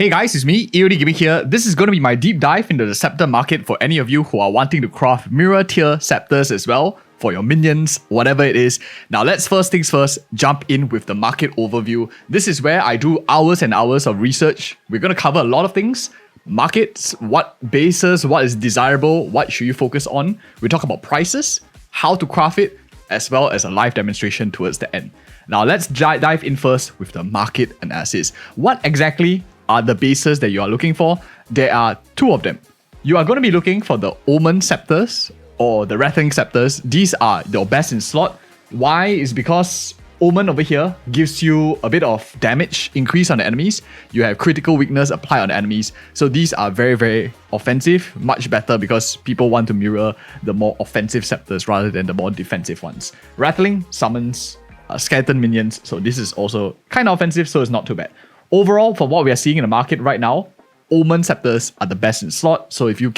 Hey guys, it's me, EODGamerZ here. This is going to be my deep dive into the scepter market for any of you who are wanting to craft mirror tier scepters as well for your minions, whatever it is. Now let's first things first, jump in with the market overview. This is where I do hours and hours of research. We're going to cover a lot of things. Markets, what bases, what is desirable, what should you focus on. We talk about prices, how to craft it, as well as a live demonstration towards the end. Now let's dive in first with the market analysis. What exactly are the bases that you are looking for? There are two of them. You are going to be looking for the Omen Scepters or the Rattling Scepters. These are your best in slot. Why? Is because Omen over here gives you a bit of damage increase on the enemies. You have critical weakness apply on the enemies. So these are very, very offensive, much better because people want to mirror the more offensive scepters rather than the more defensive ones. Rattling summons skeleton minions. So this is also kind of offensive, so it's not too bad. Overall, for what we are seeing in the market right now, Omen Scepters are the best in slot. So if you're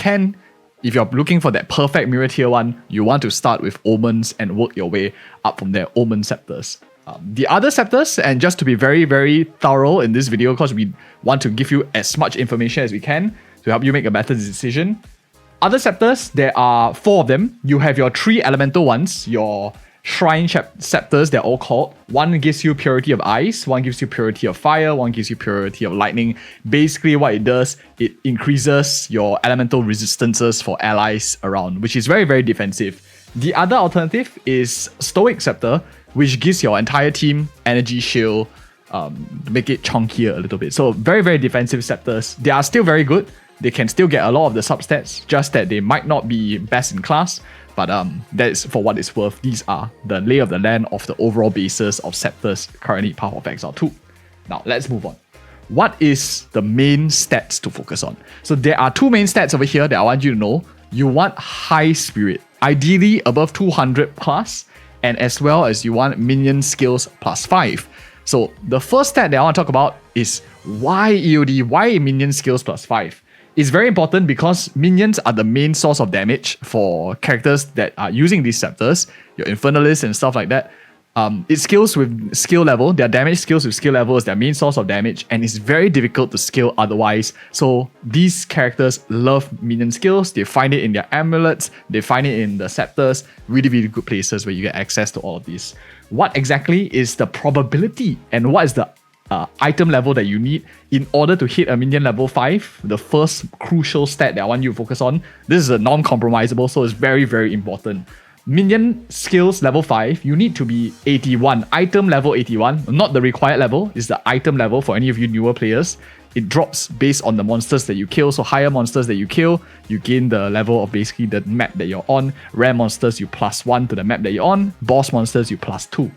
looking for that perfect mirror tier one, you want to start with Omens and work your way up from there, Omen Scepters. The other scepters, and just to be very, very thorough in this video, because we want to give you as much information as we can to help you make a better decision. Other scepters, there are 4 of them. You have your 3 elemental ones, your Shrine Scepters, they're all called. One gives you Purity of Ice, one gives you Purity of Fire, one gives you Purity of Lightning. Basically what it does, it increases your elemental resistances for allies around, which is very, very defensive. The other alternative is Stoic Scepter, which gives your entire team energy shield, make it chunkier a little bit. So very, very defensive scepters. They are still very good. They can still get a lot of the substats, just that they might not be best in class. But that is for what it's worth. These are the lay of the land of the overall basis of scepters currently part of Exile 2. Now let's move on. What is the main stats to focus on? So there are 2 main stats over here that I want you to know. You want high spirit, ideally above 200 plus, and as well as you want minion skills plus 5. So the first stat that I want to talk about is why EOD, why minion skills plus 5? It's very important because minions are the main source of damage for characters that are using these scepters, your Infernalists and stuff like that. It scales with skill level. Their damage scales with skill level is their main source of damage, and it's very difficult to scale otherwise. So these characters love minion skills. They find it in their amulets. They find it in the scepters. Really, really good places where you get access to all of these. What exactly is the probability and what is the item level that you need in order to hit a minion level 5? The first crucial stat that I want you to focus on. This is a non-compromisable, so it's very, very important. Minion skills level 5, you need to be 81. Item level 81, not the required level, is the item level for any of you newer players. It drops based on the monsters that you kill. So higher monsters that you kill, you gain the level of basically the map that you're on. Rare monsters, you +1 to the map that you're on. Boss monsters, you +2.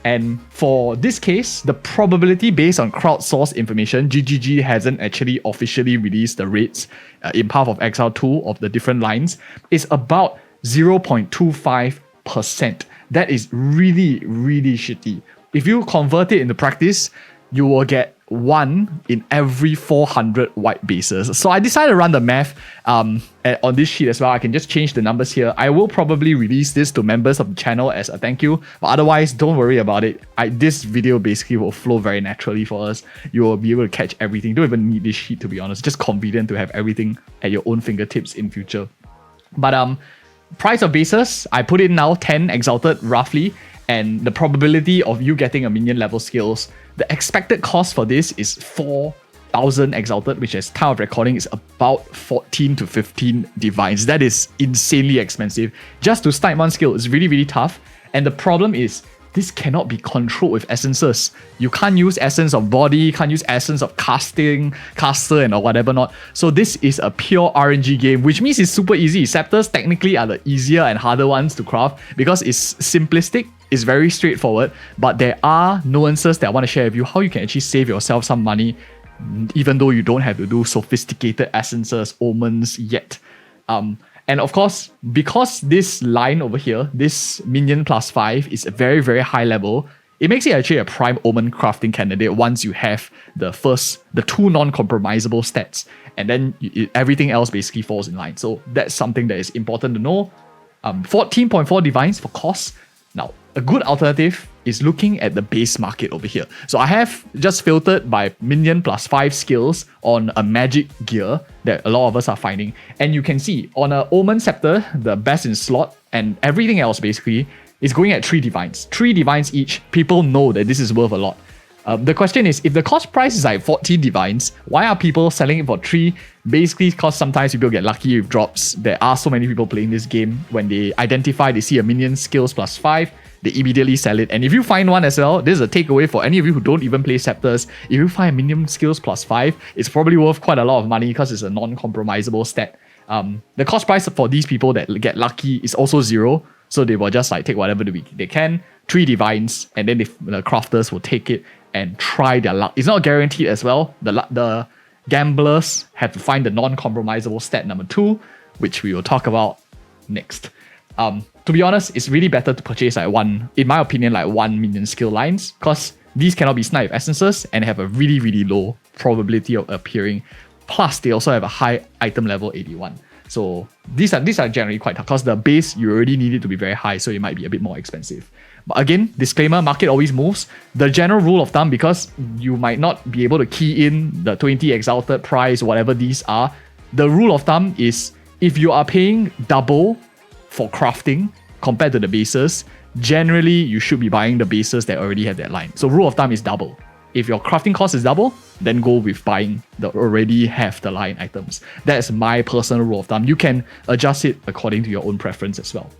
And for this case, the probability based on crowdsourced information, GGG hasn't actually officially released the rates in Path of Exile 2 of the different lines, is about 0.25%. That is really, really shitty. If you convert it into practice, you will get 1 in every 400 white bases. So I decided to run the math on this sheet as well. I can just change the numbers here. I will probably release this to members of the channel as a thank you, but otherwise don't worry about it. This video basically will flow very naturally for us. You will be able to catch everything. You don't even need this sheet, to be honest. Just convenient to have everything at your own fingertips in future. But price of bases, I put in now 10 exalted roughly, and the probability of you getting a minion level skills, the expected cost for this is 4,000 exalted, which as time of recording is about 14 to 15 divines. That is insanely expensive. Just to snipe one skill is really, really tough. And the problem is, this cannot be controlled with essences. You can't use essence of body, can't use essence of caster and or whatever not. So this is a pure RNG game, which means it's super easy. Scepters technically are the easier and harder ones to craft because it's simplistic, it's very straightforward, but there are nuances that I want to share with you, how you can actually save yourself some money, even though you don't have to do sophisticated essences, omens yet. And of course, because this line over here, this minion +5 is a very, very high level, it makes it actually a prime omen crafting candidate once you have the 2 non-compromisable stats. And then everything else basically falls in line. So that's something that is important to know. 14.4 divines for cost. Now, a good alternative is looking at the base market over here. So I have just filtered by minion plus 5 skills on a magic gear that a lot of us are finding. And you can see on a Omen Scepter, the best in slot, and everything else basically is going at 3 divines. 3 divines each. People know that this is worth a lot. The question is, if the cost price is like 14 divines, why are people selling it for 3? Basically, because sometimes people get lucky with drops. There are so many people playing this game. When they identify, they see a minion skills plus 5, they immediately sell it. And if you find one as well, this is a takeaway for any of you who don't even play Scepters. If you find a minion skills plus 5, it's probably worth quite a lot of money because it's a non-compromisable stat. The cost price for these people that get lucky is also 0. So they will just like take whatever they can, 3 divines, and then the crafters will take it and try their luck. It's not guaranteed as well. The gamblers have to find the non-compromisable stat number 2, which we will talk about next. To be honest, it's really better to purchase like one, in my opinion, like 1 minion skill lines, because these cannot be sniped with essences and have a really, really low probability of appearing. Plus, they also have a high item level 81. So these are generally quite tough, because the base, you already need it to be very high, so it might be a bit more expensive. But again, disclaimer, market always moves. The general rule of thumb, because you might not be able to key in the 20 exalted price, whatever these are, the rule of thumb is if you are paying double for crafting compared to the bases, generally you should be buying the bases that already have that line. So rule of thumb is double. If your crafting cost is double, then go with buying the already have the line items. That's my personal rule of thumb. You can adjust it according to your own preference as well.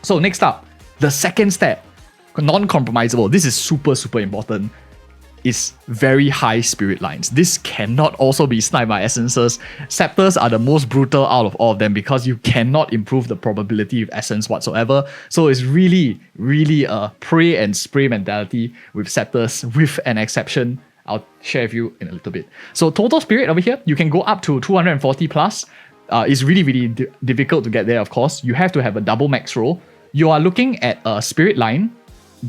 So next up, the second step, non-compromisable. This is super, super important. Is very high spirit lines. This cannot also be sniped by essences. Scepters are the most brutal out of all of them because you cannot improve the probability of essence whatsoever. So it's really, really a pray and spray mentality with scepters, with an exception I'll share with you in a little bit. So total spirit over here, you can go up to 240 plus. It's really, really difficult to get there, of course. You have to have a double max roll. You are looking at a spirit line,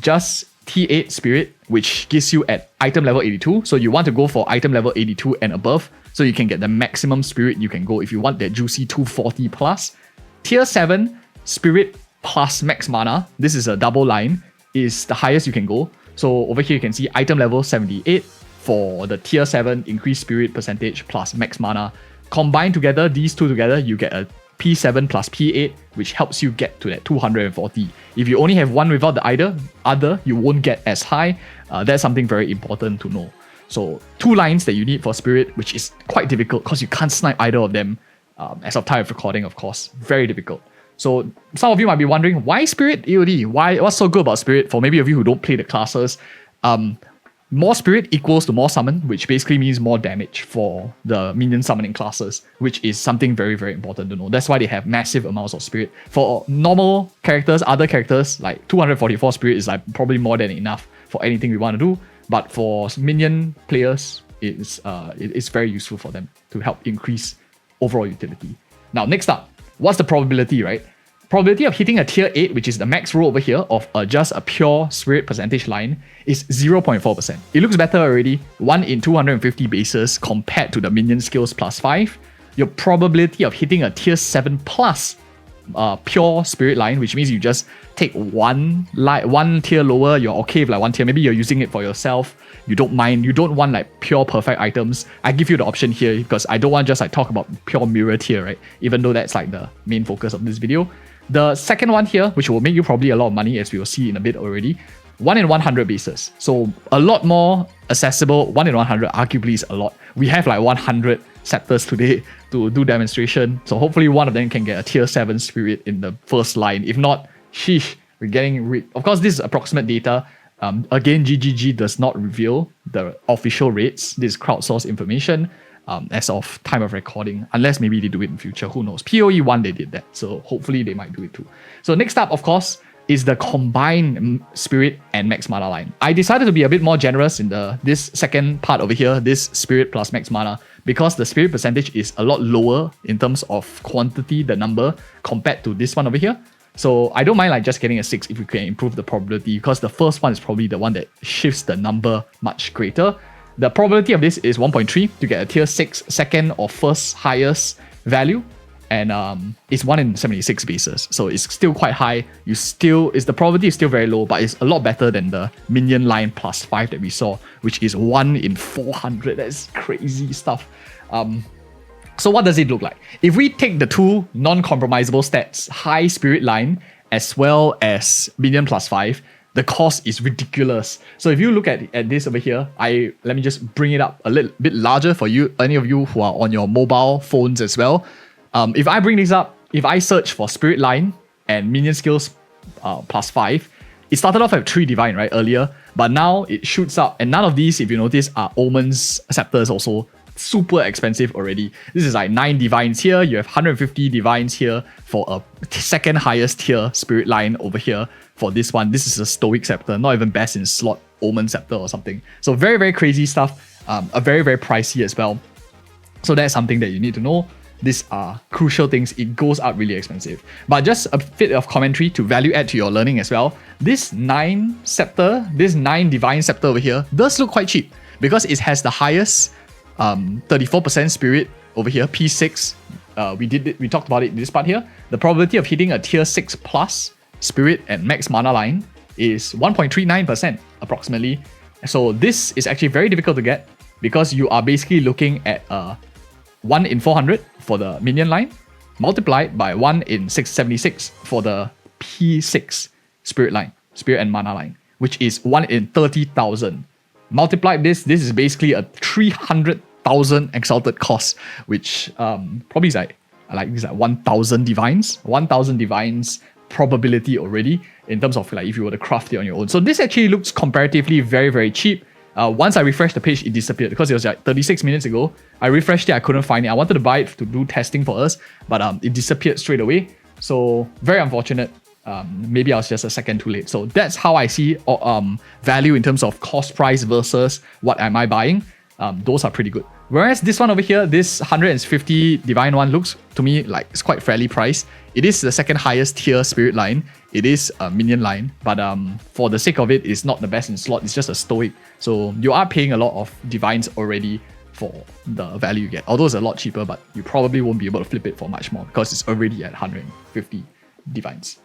just T8 spirit, which gives you at item level 82. So you want to go for item level 82 and above, so you can get the maximum spirit you can go if you want that juicy 240 plus. Tier 7 spirit plus max mana, this is a double line, is the highest you can go. So over here you can see item level 78 for the tier 7 increased spirit percentage plus max mana. Combined together, these two together, you get a P7 plus P8, which helps you get to that 240. If you only have one without the other, you won't get as high. That's something very important to know. So 2 lines that you need for spirit, which is quite difficult because you can't snipe either of them as of time of recording, of course. Very difficult. So some of you might be wondering, why spirit EOD? What's so good about spirit? For maybe of you who don't play the classes, more spirit equals to more summon, which basically means more damage for the minion summoning classes, which is something very, very important to know. That's why they have massive amounts of spirit. For normal characters, other characters, like 244 spirit is like probably more than enough for anything we want to do. But for minion players, it's very useful for them to help increase overall utility. Now, next up, what's the probability, right? Probability of hitting a tier 8, which is the max roll over here of just a pure spirit percentage line, is 0.4%. It looks better already, 1 in 250 bases compared to the minion skills plus 5. Your probability of hitting a tier 7 plus pure spirit line, which means you just take one tier lower, you're okay with like 1 tier, maybe you're using it for yourself, you don't mind, you don't want like pure perfect items. I give you the option here because I don't want to just like talk about pure mirror tier, right? Even though that's like the main focus of this video. The second one here, which will make you probably a lot of money, as we will see in a bit already, 1 in 100 bases. So a lot more accessible. 1 in 100 arguably is a lot. We have like 100 scepters today to do demonstration. So hopefully one of them can get a tier 7 spirit in the first line. If not, sheesh, we're getting rid. Of course, this is approximate data. Again, GGG does not reveal the official rates. This is crowdsourced information. As of time of recording, unless maybe they do it in future, who knows. POE1 they did that, so hopefully they might do it too. So next up, of course, is the combined spirit and max mana line. I decided to be a bit more generous in this second part over here, this spirit plus max mana, because the spirit percentage is a lot lower in terms of quantity, the number, compared to this one over here. So I don't mind like just getting a 6 if we can improve the probability, because the first one is probably the one that shifts the number much greater. The probability of this is 1.3 to get a tier 6 second or first highest value. and it's 1 in 76 bases, so it's still quite high. The probability is still very low, but it's a lot better than the minion line +5 that we saw, which is 1 in 400. That's crazy stuff. So what does it look like? If we take the two non-compromisable stats, high spirit line as well as minion +5, the cost is ridiculous. So if you look at this over here, let me just bring it up a little bit larger for you, any of you who are on your mobile phones as well. If I bring this up, if I search for spirit line and minion skills +5, it started off at 3 divine, right, earlier, but now it shoots up, and none of these, if you notice, are omens, scepters also. Super expensive already. This is like 9 divines here. You have 150 divines here for a second highest tier spirit line over here for this one. This is a stoic scepter, not even best in slot omen scepter or something. So very, very crazy stuff. A very, very pricey as well. So that's something that you need to know. These are crucial things. It goes up really expensive. But just a bit of commentary to value add to your learning as well. This 9 divine scepter over here does look quite cheap because it has the highest 34% spirit over here, P6. We talked about it in this part here. The probability of hitting a tier 6 plus spirit and max mana line is 1.39% approximately. So this is actually very difficult to get because you are basically looking at 1 in 400 for the minion line, multiplied by 1 in 676 for the P6 spirit and mana line, which is 1 in 30,000. Multiply this is basically a 300,000 exalted cost, which probably is like 1,000 divines. 1,000 divines probability already in terms of like if you were to craft it on your own. So this actually looks comparatively very, very cheap. Once I refreshed the page, it disappeared because it was like 36 minutes ago. I refreshed it, I couldn't find it. I wanted to buy it to do testing for us, but it disappeared straight away. So very unfortunate. Maybe I was just a second too late. So that's how I see value in terms of cost price versus what am I buying. Those are pretty good. Whereas this one over here, this 150 divine one looks to me like it's quite fairly priced. It is the second highest tier spirit line. It is a minion line, but for the sake of it, it's not the best in slot. It's just a stoic. So you are paying a lot of divines already for the value you get. Although it's a lot cheaper, but you probably won't be able to flip it for much more because it's already at 150 divines.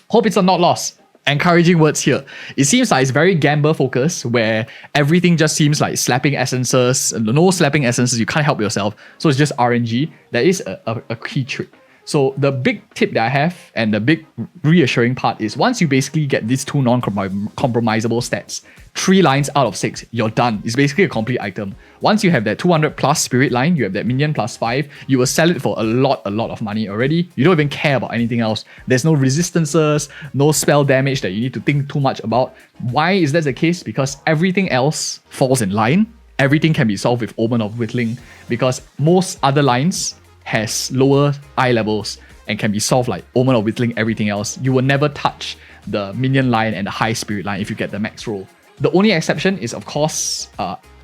Hope it's not lost. Encouraging words here. It seems like it's very gamble focused where everything just seems like slapping essences. No slapping essences, you can't help yourself. So it's just RNG. That is a key trick. So the big tip that I have and the big reassuring part is once you basically get these two non-compromisable stats, 3 lines out of 6, you're done. It's basically a complete item. Once you have that 200 plus spirit line, you have that minion +5, you will sell it for a lot of money already. You don't even care about anything else. There's no resistances, no spell damage that you need to think too much about. Why is that the case? Because everything else falls in line. Everything can be solved with Omen of Whittling because most other lines has lower eye levels and can be solved like Omen of Whittling, everything else. You will never touch the minion line and the high spirit line if you get the max roll. The only exception is, of course,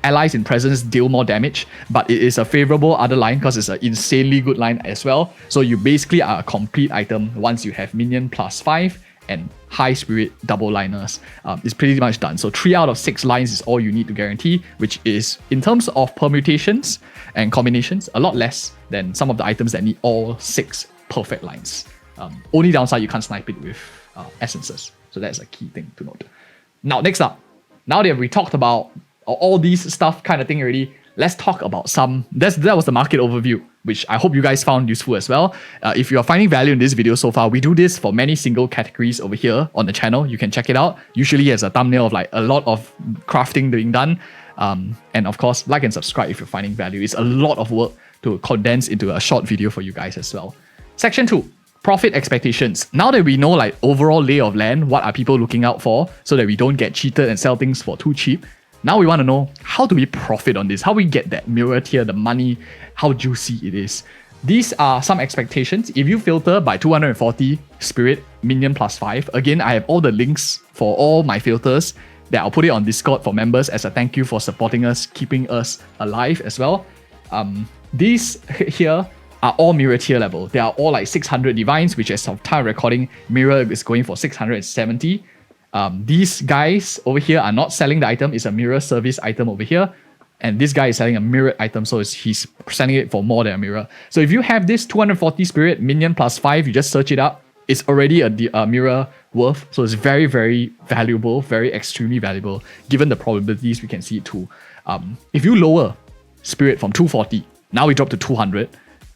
allies in presence deal more damage, but it is a favorable other line because it's an insanely good line as well. So you basically are a complete item once you have minion +5 and high spirit double liners. It's pretty much done. So 3 out of 6 lines is all you need to guarantee, which is in terms of permutations and combinations, a lot less than some of the items that need all 6 perfect lines. Only downside, you can't snipe it with essences. So that's a key thing to note. Now, next up, now that we talked about all these stuff kind of thing already, let's talk about that was the market overview, which I hope you guys found useful as well. If you are finding value in this video so far, we do this for many single categories over here on the channel. You can check it out. Usually as a thumbnail of like a lot of crafting being done. And of course, like and subscribe if you're finding value. It's a lot of work to condense into a short video for you guys as well. Section 2. Profit expectations. Now that we know like overall lay of land, what are people looking out for so that we don't get cheated and sell things for too cheap. Now we want to know how do we profit on this? How we get that mirror tier, the money, how juicy it is. These are some expectations. If you filter by 240 spirit minion +5, again, I have all the links for all my filters that I'll put it on Discord for members as a thank you for supporting us, keeping us alive as well. These here are all mirror tier level. They are all like 600 divines, which as of time recording, mirror is going for 670. These guys over here are not selling the item. It's a mirror service item over here. and this guy is selling a mirrored item, so he's selling it for more than a mirror. So if you have this 240 spirit minion plus 5, you just search it up, it's already a mirror worth, so it's very, very valuable, very extremely valuable, given the probabilities we can see it too. If you lower spirit from 240, now we drop to 200,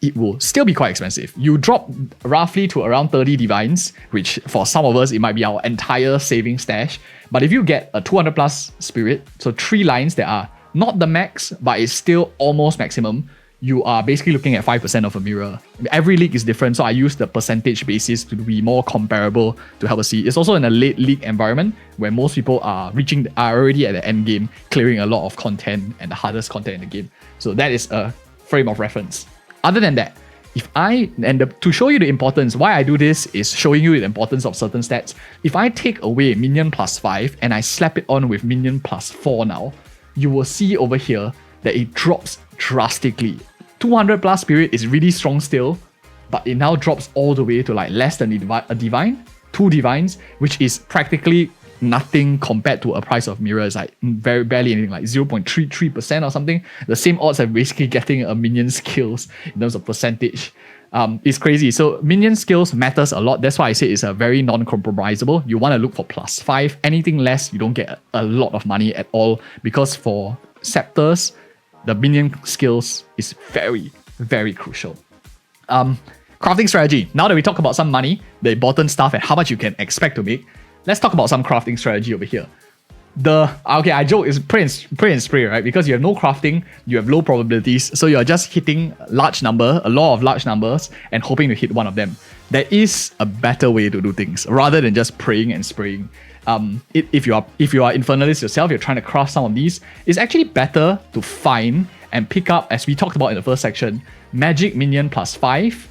it will still be quite expensive. You drop roughly to around 30 divines, which for some of us, it might be our entire saving stash. But if you get a 200 plus spirit, so 3 lines that are not the max, but it's still almost maximum, you are basically looking at 5% of a mirror. Every league is different, so I use the percentage basis to be more comparable to help us see. It's also in a late league environment where most people are already at the end game, clearing a lot of content and the hardest content in the game. So that is a frame of reference. Other than that, to show you the importance, why I do this is showing you the importance of certain stats. If I take away minion plus 5 and I slap it on with minion plus 4 now, you will see over here that it drops drastically. 200 plus spirit is really strong still, but it now drops all the way to like less than a divine, 2 divines, which is practically nothing compared to a price of mirrors, like very barely anything, like 0.33% or something. The same odds of basically getting a minion skills in terms of percentage. It's crazy. So minion skills matters a lot. That's why I say it's a very non-compromisable. You want to look for plus 5. Anything less, you don't get a lot of money at all, because for scepters, the minion skills is very, very crucial. Crafting strategy. Now that we talk about some money, the important stuff and how much you can expect to make, let's talk about some crafting strategy over here. I joke, it's pray and spray, right? Because you have no crafting, you have low probabilities, so you're just hitting a law of large numbers, and hoping to hit one of them. There is a better way to do things rather than just praying and spraying. If you are Infernalist yourself, you're trying to craft some of these, it's actually better to find and pick up, as we talked about in the first section, magic minion plus 5.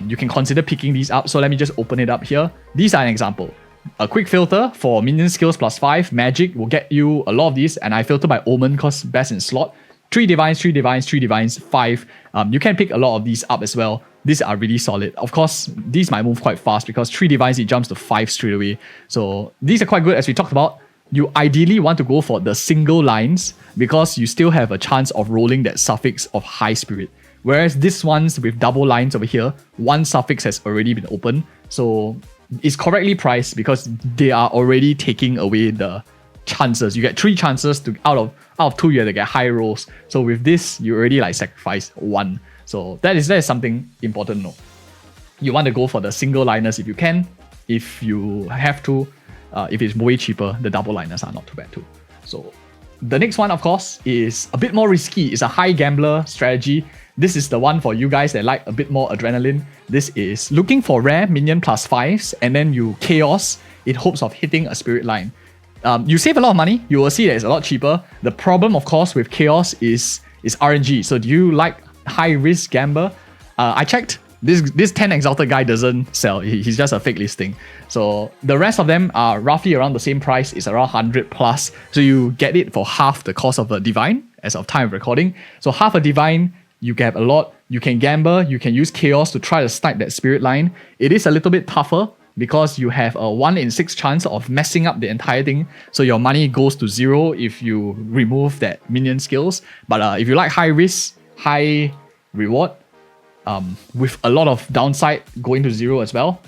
You can consider picking these up. So let me just open it up here. These are an example. A quick filter for minion skills plus 5, magic will get you a lot of these, and I filter by omen because best in slot. 3 divines, 3 divines, 3 divines, 5. You can pick a lot of these up as well. These are really solid. Of course, these might move quite fast because 3 divines, it jumps to 5 straight away. So these are quite good, as we talked about. You ideally want to go for the single lines because you still have a chance of rolling that suffix of high spirit. Whereas this ones with double lines over here, one suffix has already been opened. So it's correctly priced because they are already taking away the chances. You get 3 chances to out of 2 you have to get high rolls. So with this, you already like sacrifice 1. So that is something important to know. You want to go for the single liners if you can. If you have to, if it's way cheaper, the double liners are not too bad too. So the next one, of course, is a bit more risky. It's a high gambler strategy. This is the one for you guys that like a bit more adrenaline. This is looking for rare minion plus 5s, and then you chaos in hopes of hitting a spirit line. You save a lot of money. You will see that it's a lot cheaper. The problem, of course, with chaos is RNG. So do you like high risk gambler? I checked. This 10 exalted guy doesn't sell. He's just a fake listing. So the rest of them are roughly around the same price. It's around 100 plus. So you get it for half the cost of a divine as of time of recording. So half a divine, you can have a lot. You can gamble. You can use chaos to try to snipe that spirit line. It is a little bit tougher because you have a 1 in 6 chance of messing up the entire thing. So your money goes to 0 if you remove that minion skills. But if you like high risk, high reward, with a lot of downside going to 0 as well,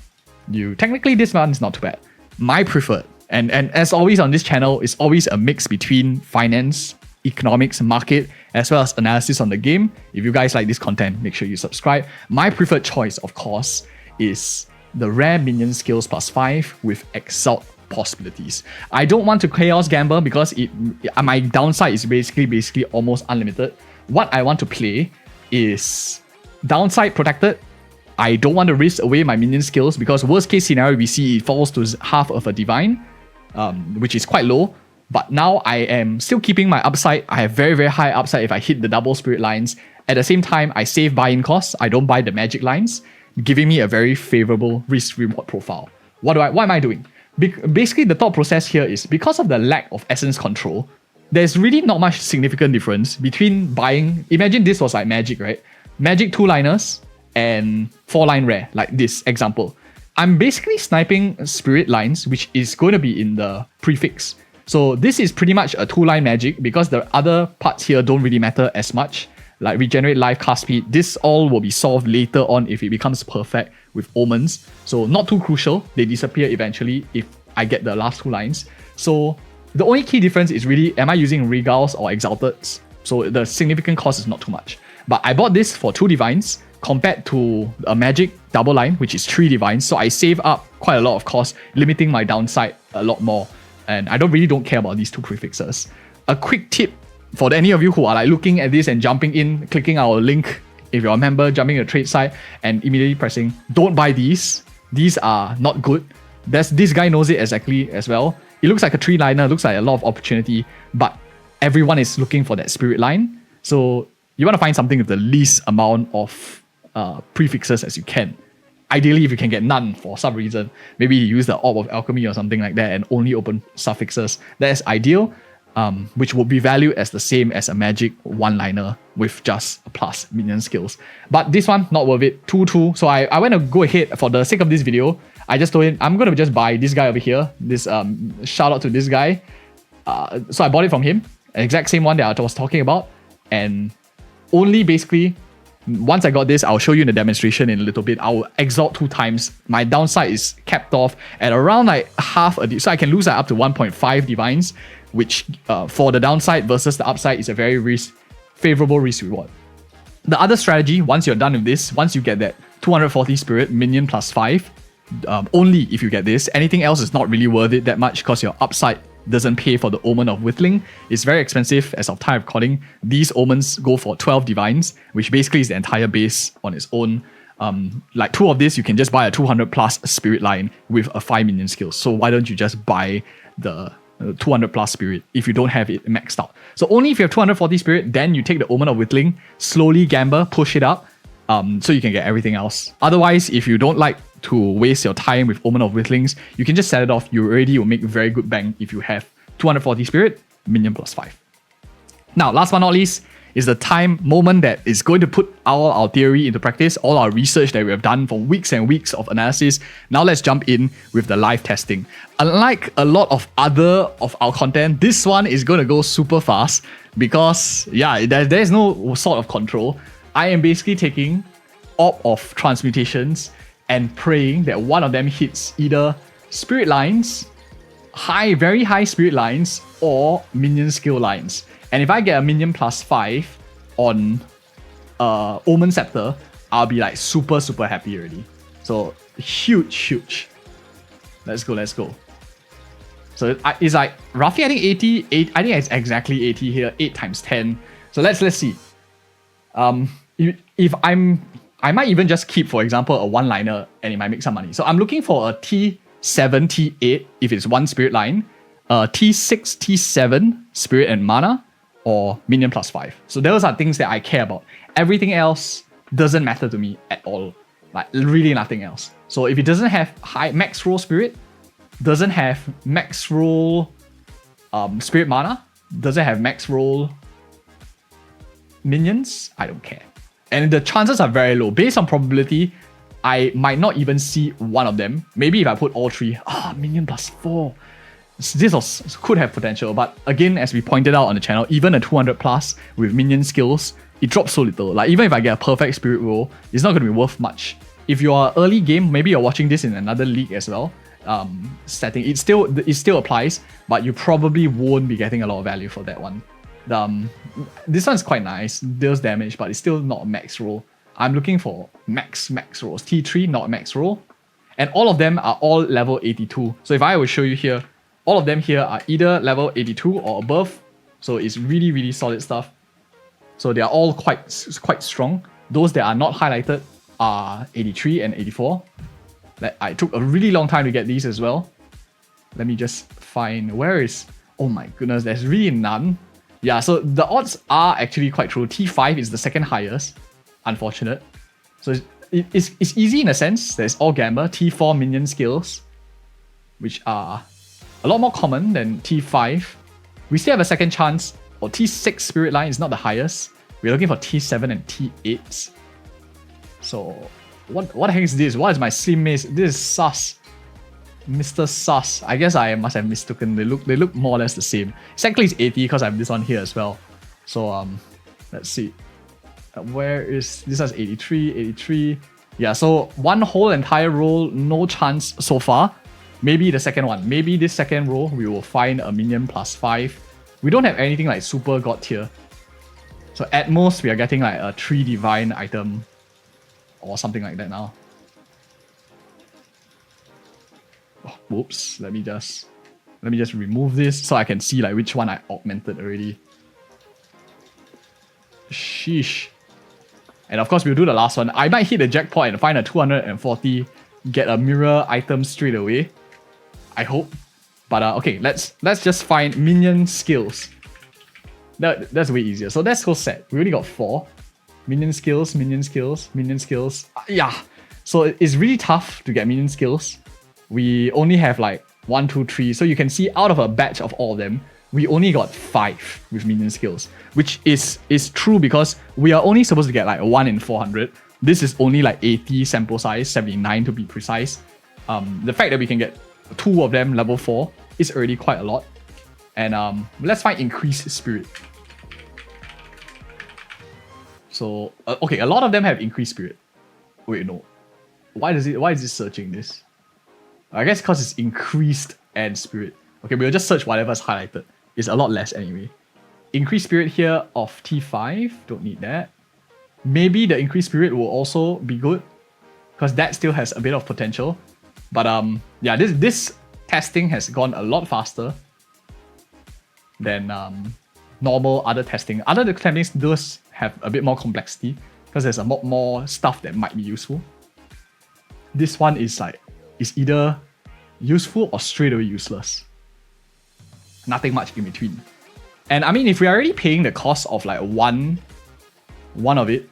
technically this one is not too bad. My preferred, and as always on this channel, is always a mix between finance, economics, market, as well as analysis on the game. If you guys like this content, make sure you subscribe. My preferred choice, of course, is the rare minion skills plus 5 with exalt possibilities. I don't want to chaos gamble because my downside is basically almost unlimited. What I want to play is downside protected. I don't want to risk away my minion skills because worst case scenario we see it falls to half of a divine, which is quite low. But now I am still keeping my upside. I have very, very high upside if I hit the double spirit lines. At the same time, I save buy-in costs. I don't buy the magic lines, giving me a very favorable risk-reward profile. What am I doing? Basically, the thought process here is because of the lack of essence control, there's really not much significant difference between buying. Imagine this was like magic, right? Magic 2-liners and 4-line rare, like this example. I'm basically sniping spirit lines, which is going to be in the prefix. So this is pretty much a 2-line magic because the other parts here don't really matter as much. Like regenerate life, cast speed, this all will be solved later on if it becomes perfect with omens. So not too crucial, they disappear eventually if I get the last 2 lines. So the only key difference is really, am I using Regals or Exalteds? So the significant cost is not too much. But I bought this for 2 divines compared to a magic double line, which is 3 divines. So I save up quite a lot of cost, limiting my downside a lot more. And I don't care about these 2 prefixes. A quick tip for any of you who are like looking at this and jumping in, clicking our link, if you're a member, jumping to the trade site and immediately pressing, don't buy these. These are not good. This guy knows it exactly as well. It looks like a 3-liner, looks like a lot of opportunity, but everyone is looking for that spirit line. So you want to find something with the least amount of prefixes as you can. Ideally, if you can get none for some reason, maybe you use the Orb of Alchemy or something like that and only open suffixes. That's ideal, which would be valued as the same as a magic 1-liner with just a plus minion skills. But this one, not worth it. 2-2. So I went to go ahead for the sake of this video. I just told him I'm going to just buy this guy over here. This shout out to this guy. So I bought it from him. Exact same one that I was talking about. And only basically, once I got this, I'll show you in the demonstration in a little bit. I'll exalt 2 times. My downside is capped off at around like half a... So I can lose like up to 1.5 divines, which for the downside versus the upside is a very favorable risk reward. The other strategy, once you're done with this, once you get that 240 spirit, minion plus 5, only if you get this. Anything else is not really worth it that much because your upside doesn't pay for the Omen of Whittling. It's very expensive as of time of recording. These omens go for 12 divines, which basically is the entire base on its own. Like 2 of this, you can just buy a 200 plus spirit line with a 5 minion skill. So why don't you just buy the 200 plus spirit if you don't have it maxed out? So only if you have 240 spirit, then you take the Omen of Whittling, slowly gamble, push it up, so you can get everything else. Otherwise, if you don't like to waste your time with Omen of Whittlings, you can just set it off. You already will make very good bang if you have 240 spirit, minion plus 5. Now, last but not least, is the time moment that is going to put all our theory into practice, all our research that we have done for weeks and weeks of analysis. Now let's jump in with the live testing. Unlike a lot of other of our content, this one is going to go super fast because, yeah, there's no sort of control. I am basically taking Orb of Transmutations and praying that one of them hits either spirit lines, very high spirit lines, or minion skill lines. And if I get a minion plus 5 on Omen Scepter, I'll be like super happy already. So huge. Let's go. So it's like roughly, I think 80. I think it's exactly 80 here. 8 times 10. So let's see. If I might even just keep, for example, a 1-liner and it might make some money. So I'm looking for a T7, T8 if it's 1 spirit line, T6, T7 spirit and mana, or minion plus 5. So those are things that I care about. Everything else doesn't matter to me at all. Like really nothing else. So if it doesn't have high max roll spirit, doesn't have max roll spirit mana, doesn't have max roll minions, I don't care. And the chances are very low. Based on probability, I might not even see one of them. Maybe if I put all 3, minion plus 4. This could have potential, but again, as we pointed out on the channel, even a 200 plus with minion skills, it drops so little. Like even if I get a perfect spirit roll, it's not going to be worth much. If you are early game, maybe you're watching this in another league as well, setting, it still applies, but you probably won't be getting a lot of value for that one. This one's quite nice, deals damage, but it's still not max roll. I'm looking for max rolls. T3, not max roll. And all of them are all level 82. So if I will show you here, all of them here are either level 82 or above. So it's really solid stuff. So they are all quite strong. Those that are not highlighted are 83 and 84. I took a really long time to get these as well. Let me just find, where is, oh my goodness, there's really none. Yeah, so the odds are actually quite true. T5 is the second highest, unfortunate. So it's easy in a sense. There's all gamma, T4 minion skills, which are a lot more common than T5. We still have a second chance, or T6 spirit line is not the highest. We're looking for T7 and T8. So what the heck is this? What is my slim maze? This is sus. Mr. Sus. I guess I must have mistaken. They look more or less the same. Exactly is 80 because I have this one here as well. So let's see. Where is this? Has 83, 83. Yeah, so one whole entire roll, no chance so far. Maybe the second one. Maybe this second row we will find a minion +5. We don't have anything like super god tier. So at most we are getting like a 3 divine item or something like that now. Oh, whoops, let me just remove this so I can see like which one I augmented already. Sheesh. And of course we'll do the last one. I might hit the jackpot and find a 240, get a mirror item straight away. I hope. But okay, let's just find minion skills. That's way easier. So let's go set. We already got 4. Minion skills, minion skills, minion skills. Yeah. So it's really tough to get minion skills. We only have like 1, 2, 3. So you can see out of a batch of all of them, we only got 5 with minion skills, which is true because we are only supposed to get like 1 in 400. This is only like 80 sample size, 79 to be precise. The fact that we can get 2 of them level 4 is already quite a lot. And let's find increased spirit. So okay, a lot of them have increased spirit. Wait, no. Why is it searching this? I guess because it's increased and spirit. Okay, we'll just search whatever's highlighted. It's a lot less anyway. Increased spirit here of T5. Don't need that. Maybe the increased spirit will also be good because that still has a bit of potential. But yeah, this testing has gone a lot faster than normal other testing. Other testings does have a bit more complexity because there's a lot more stuff that might be useful. This one is either useful or straight away useless. Nothing much in between. And I mean, if we are already paying the cost of like one of it,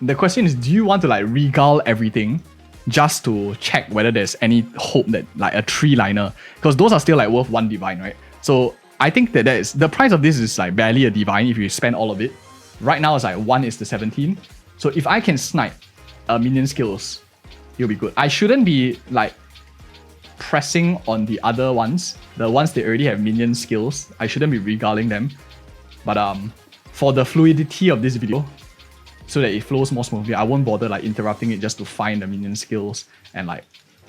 the question is, do you want to like regale everything just to check whether there's any hope that like a 3-liner, because those are still like worth 1 divine, right? So I think that is the price of this is like barely a divine if you spend all of it. Right now it's like 1 is to 17. So if I can snipe minion skills, it'll be good. I shouldn't be like pressing on the other ones, the ones that already have minion skills. I shouldn't be regaling them. But for the fluidity of this video, so that it flows more smoothly, I won't bother like interrupting it just to find the minion skills and like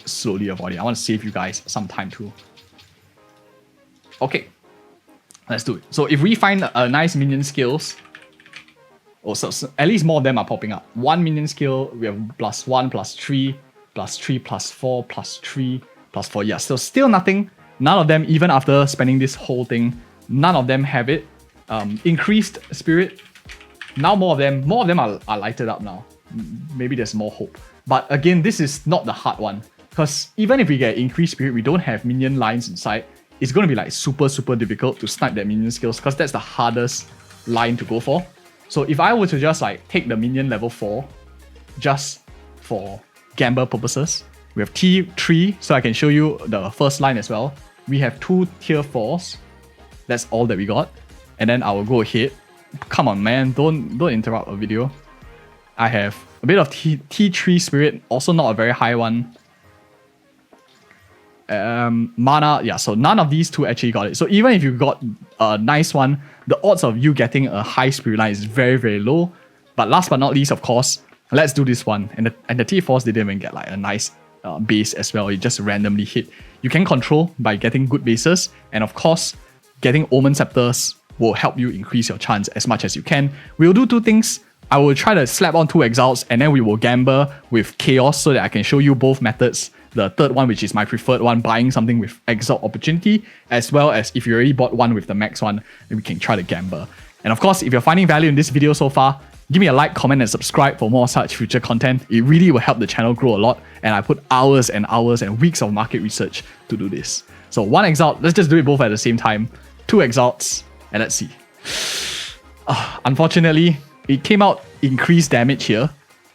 slowly avoid it. I want to save you guys some time too. Okay, let's do it. So if we find a nice minion skills, so at least more of them are popping up. 1 minion skill, we have +1, +3, +3, +4, +3, +4. Yeah, so still nothing. None of them, even after spending this whole thing, none of them have it. Increased spirit. Now more of them are lighted up now. Maybe there's more hope. But again, this is not the hard one. Because even if we get increased spirit, we don't have minion lines inside. It's going to be like super difficult to snipe that minion skills because that's the hardest line to go for. So if I were to just like take the minion level 4 just for gamble purposes, we have T3, so I can show you the first line as well. We have 2 tier 4s. That's all that we got. And then I will go ahead. Come on, man, don't interrupt a video. I have a bit of T3 spirit, also not a very high one. Mana, yeah, so none of these 2 actually got it. So even if you got a nice one, the odds of you getting a high spirit line is very low. But last but not least, of course, let's do this one. And the T4s didn't even get like a nice base as well. It just randomly hit. You can control by getting good bases, and of course, getting Omen Scepters will help you increase your chance as much as you can. We'll do 2 things. I will try to slap on 2 Exiles, and then we will gamble with Chaos so that I can show you both methods. The third one, which is my preferred one, buying something with Exile Opportunity, as well as if you already bought one with the max one, then we can try to gamble. And of course, if you're finding value in this video so far, give me a like, comment, and subscribe for more such future content. It really will help the channel grow a lot, and I put hours and hours and weeks of market research to do this. So 1 Exile, let's just do it both at the same time. 2 Exiles, and let's see. Unfortunately, it came out increased damage here,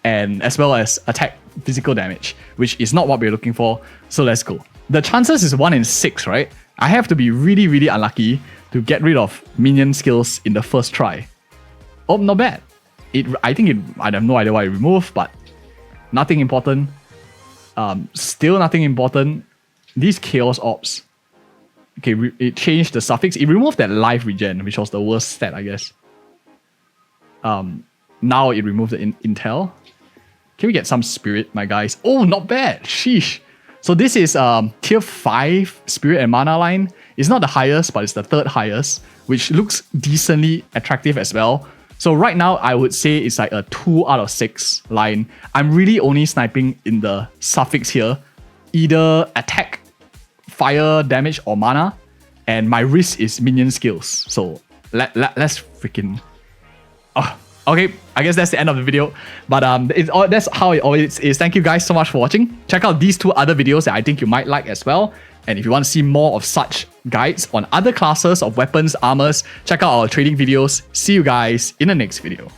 and as well as attack physical damage, which is not what we're looking for. So let's go. The chances is 1 in 6, right? I have to be really unlucky to get rid of minion skills in the first try. Oh, not bad. I have no idea why it removed, but nothing important. Still nothing important. these Chaos Orbs. Okay, it changed the suffix. It removed that life regen, which was the worst stat, I guess. Now it removed the intel. Can we get some spirit, my guys? Oh, not bad. Sheesh. So this is tier 5 spirit and mana line. It's not the highest, but it's the 3rd highest, which looks decently attractive as well. So right now, I would say it's like a 2 out of 6 line. I'm really only sniping in the suffix here. Either attack, fire, damage, or mana. And my risk is minion skills. So let's freaking... Oh, okay, I guess that's the end of the video. But that's how it always is. Thank you guys so much for watching. Check out these 2 other videos that I think you might like as well. And if you want to see more of such guides on other classes of weapons, armors, check out our trading videos. See you guys in the next video.